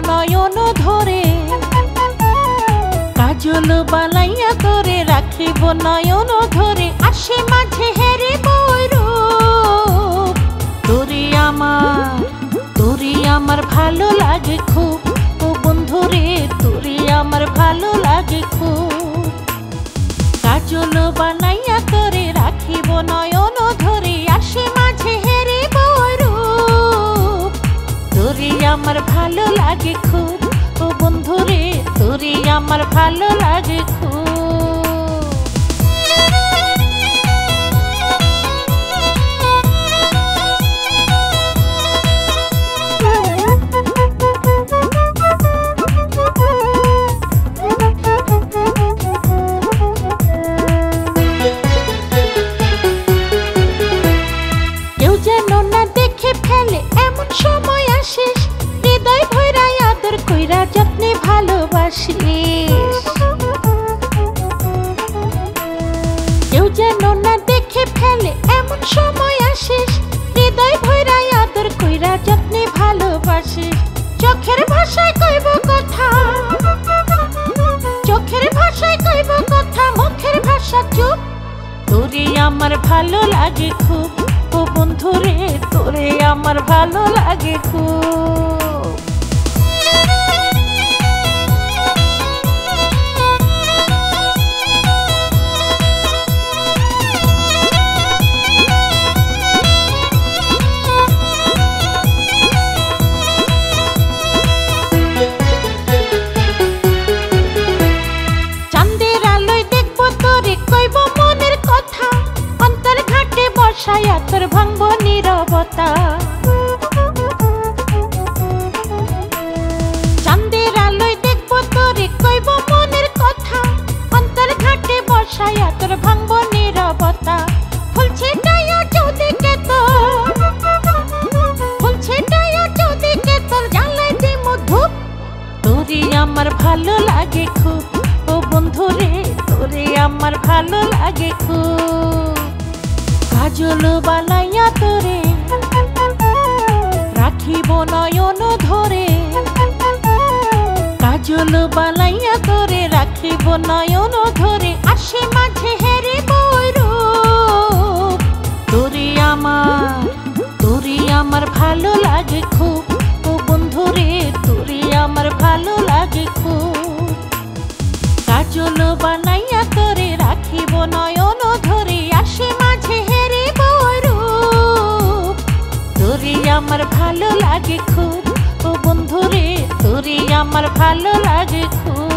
নয়ন ধরে, কাজল বানাইয়া তোরে রাখিব নয়ন ধরে। আসে মাঝে হেরে বৈরূপ, তোরে আমার ভালো লাগে খুব। ও বন্ধুরে তোরে আমার ভালো লাগে খুব। কাজল বানাইয়া তোরে রাখিব নয়ন ধরে, আসে মাঝে হেরে বৈরূপ, তোরে আমার ভালো লাগে খুব। ও বন্ধুরে তোরে আমার ভালো লাগে খুব। কেউ যেন না দেখে ফেলে এমন সময় আসিস, হৃদয় ভৈরা আদর কইরা যত্নে ভালোবাসিস। কেউ যেন না দেখে ফেলে এমন সময় আসিস, হৃদয় ভৈরা আদর কইরা যত্নে ভালোবাসিস। চোখের ভাষায় কইব কথা, চোখের ভাষায় কইব কথা, মুখের ভাষা চুপ। তোরে আমার ভালো লাগে খুব। ও বন্ধুরে তোরে আমার ভালো লাগে খুব। চাঁদের আলোয় দেখবো তোরে কইব মনের কথা, অন্তর ঘাটে বসায়া তোর ভাঙব নীরবতা। চাঁদের আলোয় দেখবো তোরে কইব মনের কথা, অন্তর ঘাটে বসায়া তোর ভাঙব নীরবতা। ফুল ছিটাইয়া চৌদিকে তোর, ফুল ছিটাইয়া চৌদিকে তোর জ্বালাই দিমু ধূপ। তোরে আমার ভালো লাগে খুব। ও বন্ধুরে তোরে আমার ভালো লাগে খুব। কাজল বানাইয়া তোরে রাখিব নয়ন ধরে, কাজল বানাইয়া তোরে রাখিব নয়ন ধরে। আসে মাঝে হেরে বৈরূপ, তোরে আমার ভালো লাগে খুব। ও বন্ধুরে তোরে আমার ভালো লাগে খুব। কাজল বানাইয়া তোরে রাখিব নয়ন ধরে, আসে মাঝে হেরে বৈরূপ, তোরে আমার ভালো লাগে খুব। ও বন্ধুরে তোরে আমার ভালো লাগে খুব।